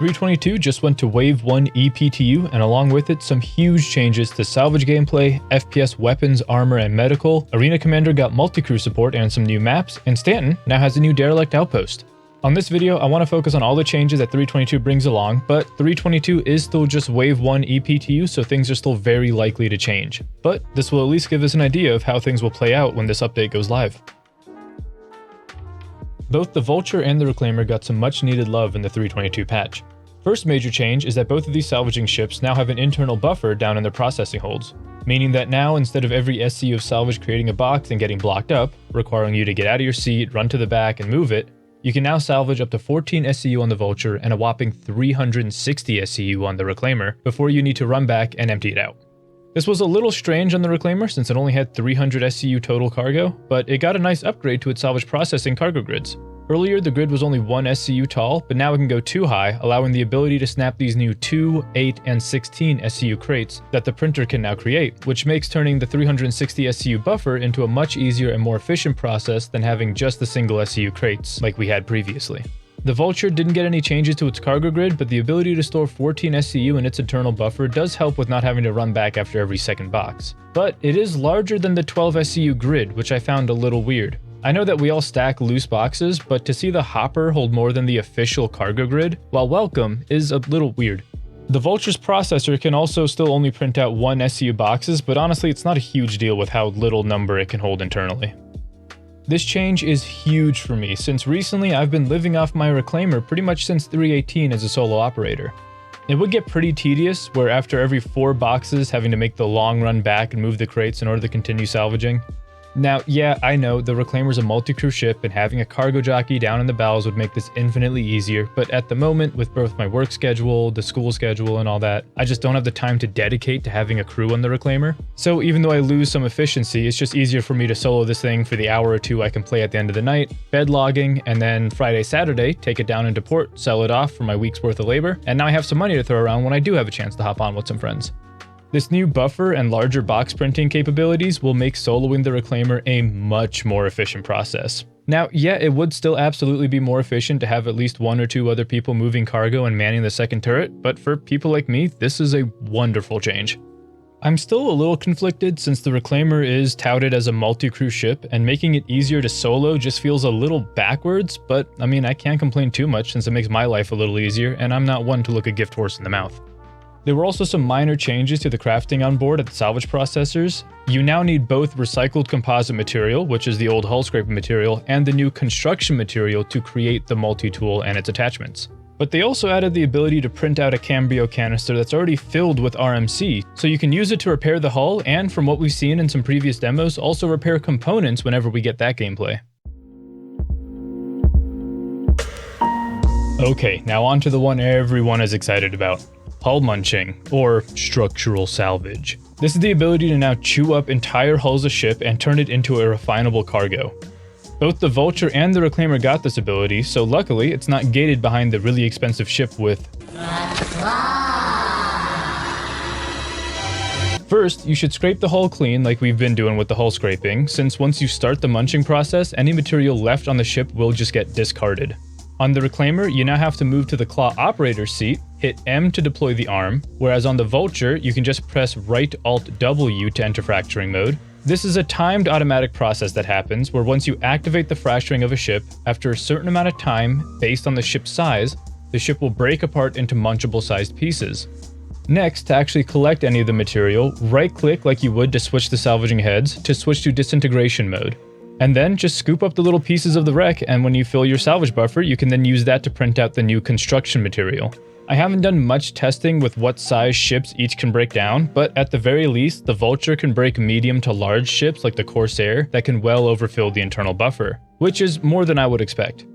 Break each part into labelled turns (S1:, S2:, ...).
S1: 322 just went to Wave 1 EPTU, and along with it, some huge changes to salvage gameplay, FPS weapons, armor, and medical. Arena Commander got multi-crew support and some new maps, and Stanton now has a new derelict outpost. On this video, I want to focus on all the changes that 322 brings along, but 322 is still just Wave 1 EPTU, so things are still very likely to change. But this will at least give us an idea of how things will play out when this update goes live. Both the Vulture and the Reclaimer got some much needed love in the 322 patch. First major change is that both of these salvaging ships now have an internal buffer down in their processing holds, meaning that now instead of every SCU of salvage creating a box and getting blocked up, requiring you to get out of your seat, run to the back, and move it, you can now salvage up to 14 SCU on the Vulture and a whopping 360 SCU on the Reclaimer before you need to run back and empty it out. This was a little strange on the Reclaimer since it only had 300 SCU total cargo, but it got a nice upgrade to its salvage processing cargo grids. Earlier, the grid was only 1 SCU tall, but now it can go 2 high, allowing the ability to snap these new 2, 8, and 16 SCU crates that the printer can now create, which makes turning the 360 SCU buffer into a much easier and more efficient process than having just the single SCU crates like we had previously. The Vulture didn't get any changes to its cargo grid, but the ability to store 14 SCU in its internal buffer does help with not having to run back after every second box. But it is larger than the 12 SCU grid, which I found a little weird. I know that we all stack loose boxes, but to see the hopper hold more than the official cargo grid, while welcome, is a little weird. The Vulture's processor can also still only print out 1 SCU boxes, but honestly it's not a huge deal with how little number it can hold internally. This change is huge for me, since recently I've been living off my Reclaimer pretty much since 318 as a solo operator. It would get pretty tedious, where after every 4 boxes having to make the long run back and move the crates in order to continue salvaging. Now, yeah, I know, the Reclaimer's a multi-crew ship and having a cargo jockey down in the bows would make this infinitely easier, but at the moment, with both my work schedule, the school schedule, and all that, I just don't have the time to dedicate to having a crew on the Reclaimer. So even though I lose some efficiency, it's just easier for me to solo this thing for the hour or 2 I can play at the end of the night, bed logging, and then Friday, Saturday, take it down into port, sell it off for my week's worth of labor, and now I have some money to throw around when I do have a chance to hop on with some friends. This new buffer and larger box printing capabilities will make soloing the Reclaimer a much more efficient process. Now, yeah, it would still absolutely be more efficient to have at least 1 or 2 other people moving cargo and manning the second turret, but for people like me, this is a wonderful change. I'm still a little conflicted since the Reclaimer is touted as a multi-crew ship, and making it easier to solo just feels a little backwards, but I mean, I can't complain too much since it makes my life a little easier, and I'm not one to look a gift horse in the mouth. There were also some minor changes to the crafting on board at the salvage processors. You now need both recycled composite material, which is the old hull scraping material, and the new construction material to create the multi-tool and its attachments. But they also added the ability to print out a Cambrio canister that's already filled with RMC, so you can use it to repair the hull and, from what we've seen in some previous demos, also repair components whenever we get that gameplay. Okay, now on to the one everyone is excited about. Hull munching, or structural salvage. This is the ability to now chew up entire hulls of ship and turn it into a refinable cargo. Both the Vulture and the Reclaimer got this ability, so luckily it's not gated behind the really expensive ship with... First, you should scrape the hull clean like we've been doing with the hull scraping, since once you start the munching process, any material left on the ship will just get discarded. On the Reclaimer, you now have to move to the claw operator's seat, hit M to deploy the arm, whereas on the Vulture, you can just press right Alt W to enter fracturing mode. This is a timed automatic process that happens where once you activate the fracturing of a ship, after a certain amount of time, based on the ship's size, the ship will break apart into munchable sized pieces. Next, to actually collect any of the material, right-click like you would to switch the salvaging heads to switch to disintegration mode. And then just scoop up the little pieces of the wreck, and when you fill your salvage buffer, you can then use that to print out the new construction material. I haven't done much testing with what size ships each can break down, but at the very least, the Vulture can break medium to large ships like the Corsair that can well overfill the internal buffer, which is more than I would expect.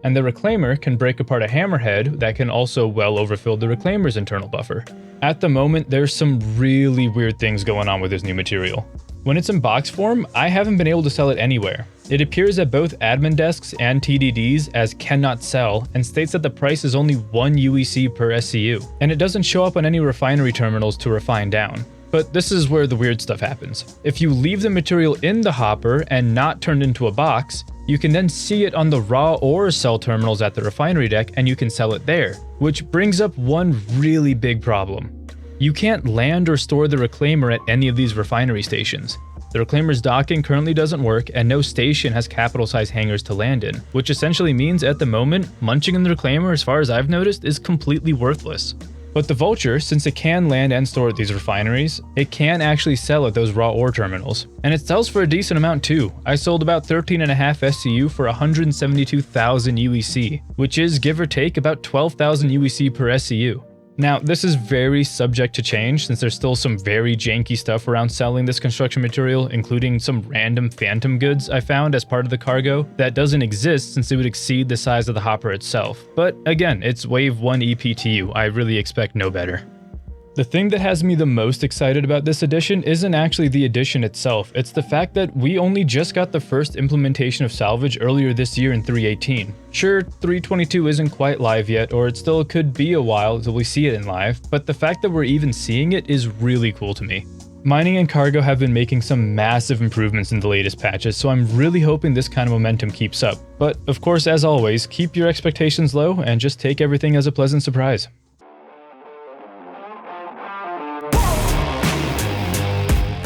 S1: And the Reclaimer can break apart a hammerhead that can also well overfill the Reclaimer's internal buffer. At the moment, there's some really weird things going on with this new material. When it's in box form, I haven't been able to sell it anywhere. It appears at both admin desks and TDDs as cannot sell, and states that the price is only 1 UEC per SCU, and it doesn't show up on any refinery terminals to refine down. But this is where the weird stuff happens. If you leave the material in the hopper and not turned into a box, you can then see it on the raw ore cell terminals at the refinery deck and you can sell it there. Which brings up one really big problem. You can't land or store the reclaimer at any of these refinery stations. The reclaimer's docking currently doesn't work and no station has capital-size hangars to land in, which essentially means at the moment, munching in the reclaimer, as far as I've noticed, is completely worthless. But the Vulture, since it can land and store at these refineries, it can actually sell at those raw ore terminals. And it sells for a decent amount too. I sold about 13.5 SCU for 172,000 UEC, which is, give or take, about 12,000 UEC per SCU. Now, this is very subject to change since there's still some very janky stuff around selling this construction material, including some random phantom goods I found as part of the cargo that doesn't exist since it would exceed the size of the hopper itself. But again, it's Wave 1 EPTU, I really expect no better. The thing that has me the most excited about this edition isn't actually the edition itself, it's the fact that we only just got the first implementation of Salvage earlier this year in 3.18. Sure, 3.22 isn't quite live yet, or it still could be a while until we see it in live, but the fact that we're even seeing it is really cool to me. Mining and cargo have been making some massive improvements in the latest patches, so I'm really hoping this kind of momentum keeps up. But of course, as always, keep your expectations low and just take everything as a pleasant surprise.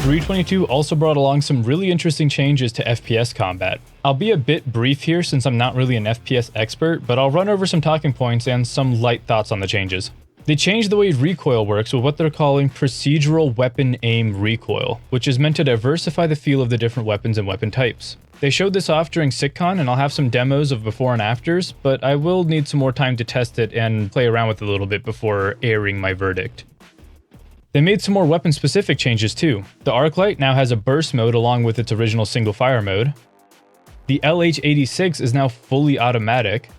S1: 3.22 also brought along some really interesting changes to FPS combat. I'll be a bit brief here since I'm not really an FPS expert, but I'll run over some talking points and some light thoughts on the changes. They changed the way recoil works with what they're calling procedural weapon aim recoil, which is meant to diversify the feel of the different weapons and weapon types. They showed this off during SitCon and I'll have some demos of before and afters, but I will need some more time to test it and play around with it a little bit before airing my verdict. They made some more weapon-specific changes too. The Arclight now has a burst mode along with its original single-fire mode. The LH86 is now fully automatic.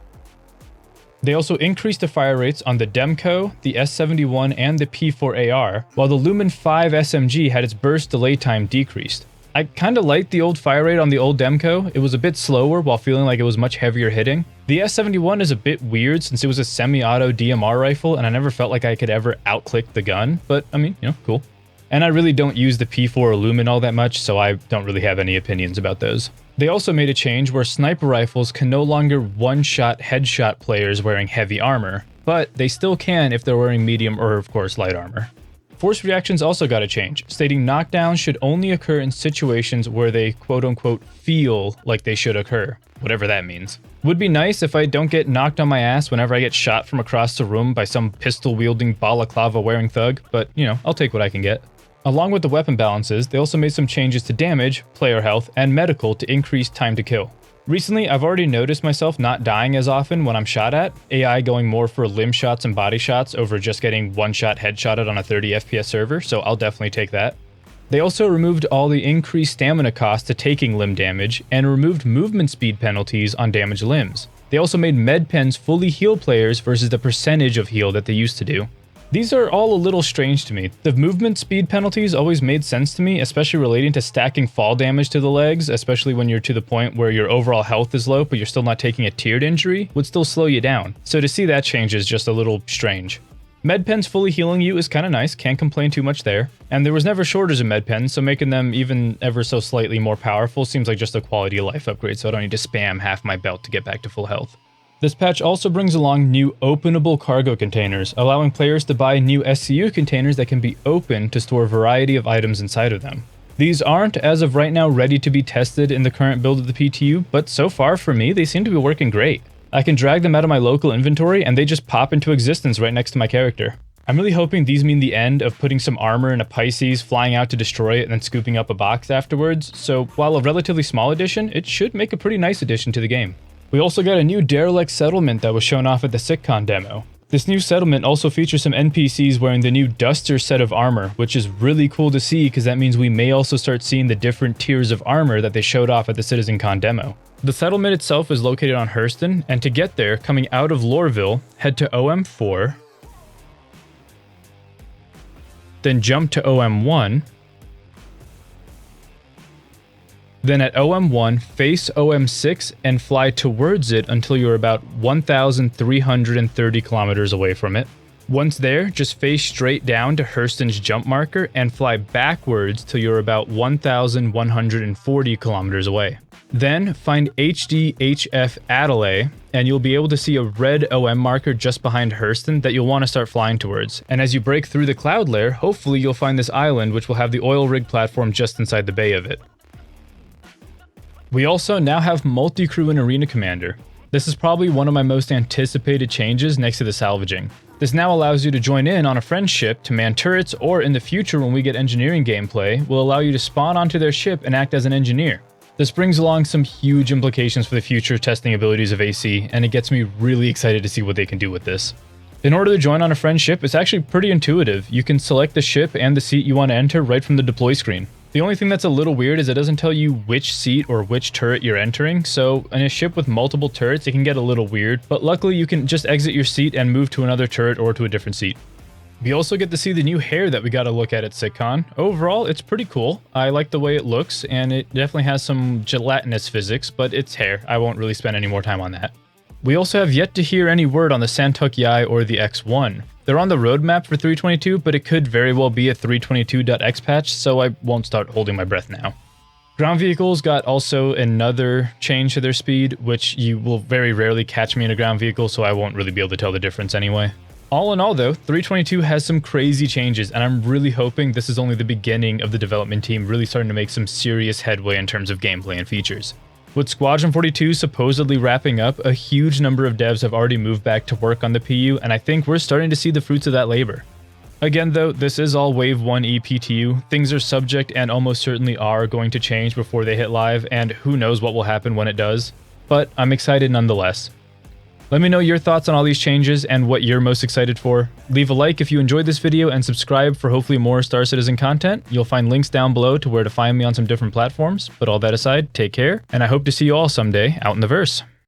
S1: They also increased the fire rates on the Demco, the S71, and the P4AR, while the Lumen 5 SMG had its burst delay time decreased. I kinda liked the old fire rate on the old Demco. It was a bit slower while feeling like it was much heavier hitting. The S71 is a bit weird since it was a semi-auto DMR rifle and I never felt like I could ever out-click the gun, but I mean, cool. And I really don't use the P4 or Lumen all that much, so I don't really have any opinions about those. They also made a change where sniper rifles can no longer one-shot headshot players wearing heavy armor, but they still can if they're wearing medium or of course light armor. Force reactions also got a change, stating knockdowns should only occur in situations where they quote-unquote feel like they should occur, whatever that means. Would be nice if I don't get knocked on my ass whenever I get shot from across the room by some pistol-wielding balaclava-wearing thug, but I'll take what I can get. Along with the weapon balances, they also made some changes to damage, player health, and medical to increase time to kill. Recently, I've already noticed myself not dying as often when I'm shot at, AI going more for limb shots and body shots over just getting one-shot headshotted on a 30 FPS server, so I'll definitely take that. They also removed all the increased stamina cost to taking limb damage, and removed movement speed penalties on damaged limbs. They also made med pens fully heal players versus the percentage of heal that they used to do. These are all a little strange to me. The movement speed penalties always made sense to me, especially relating to stacking fall damage to the legs, especially when you're to the point where your overall health is low but you're still not taking a tiered injury, would still slow you down. So to see that change is just a little strange. Med pens fully healing you is kinda nice, can't complain too much there. And there was never shortage of med pens, so making them even ever so slightly more powerful seems like just a quality of life upgrade, so I don't need to spam half my belt to get back to full health. This patch also brings along new openable cargo containers, allowing players to buy new SCU containers that can be opened to store a variety of items inside of them. These aren't, as of right now, ready to be tested in the current build of the PTU, but so far for me, they seem to be working great. I can drag them out of my local inventory and they just pop into existence right next to my character. I'm really hoping these mean the end of putting some armor in a Pisces, flying out to destroy it, and then scooping up a box afterwards, so while a relatively small addition, it should make a pretty nice addition to the game. We also got a new derelict settlement that was shown off at the SitCon demo. This new settlement also features some NPCs wearing the new Duster set of armor, which is really cool to see because that means we may also start seeing the different tiers of armor that they showed off at the CitizenCon demo. The settlement itself is located on Hurston, and to get there, coming out of Loreville, head to OM4, then jump to OM1, then at OM1, face OM6 and fly towards it until you're about 1,330 kilometers away from it. Once there, just face straight down to Hurston's jump marker and fly backwards till you're about 1,140 kilometers away. Then find HDHF Adelaide, and you'll be able to see a red OM marker just behind Hurston that you'll want to start flying towards. And as you break through the cloud layer, hopefully you'll find this island which will have the oil rig platform just inside the bay of it. We also now have multi-crew and arena commander. This is probably one of my most anticipated changes next to the salvaging. This now allows you to join in on a friend's ship to man turrets, or in the future when we get engineering gameplay, will allow you to spawn onto their ship and act as an engineer. This brings along some huge implications for the future testing abilities of AC, and it gets me really excited to see what they can do with this. In order to join on a friend's ship, it's actually pretty intuitive. You can select the ship and the seat you want to enter right from the deploy screen. The only thing that's a little weird is it doesn't tell you which seat or which turret you're entering, so in a ship with multiple turrets it can get a little weird, but luckily you can just exit your seat and move to another turret or to a different seat. We also get to see the new hair that we got to look at SitCon. Overall, it's pretty cool. I like the way it looks, and it definitely has some gelatinous physics, but it's hair. I won't really spend any more time on that. We also have yet to hear any word on the Santuk Yai or the X1. They're on the roadmap for 322, but it could very well be a 322.x patch, so I won't start holding my breath now. Ground vehicles got also another change to their speed, which you will very rarely catch me in a ground vehicle, so I won't really be able to tell the difference anyway. All in all though, 322 has some crazy changes, and I'm really hoping this is only the beginning of the development team really starting to make some serious headway in terms of gameplay and features. With Squadron 42 supposedly wrapping up, a huge number of devs have already moved back to work on the PU, and I think we're starting to see the fruits of that labor. Again though, this is all Wave 1 EPTU, things are subject and almost certainly are going to change before they hit live, and who knows what will happen when it does, but I'm excited nonetheless. Let me know your thoughts on all these changes and what you're most excited for. Leave a like if you enjoyed this video and subscribe for hopefully more Star Citizen content. You'll find links down below to where to find me on some different platforms, but all that aside, take care, and I hope to see you all someday out in the verse.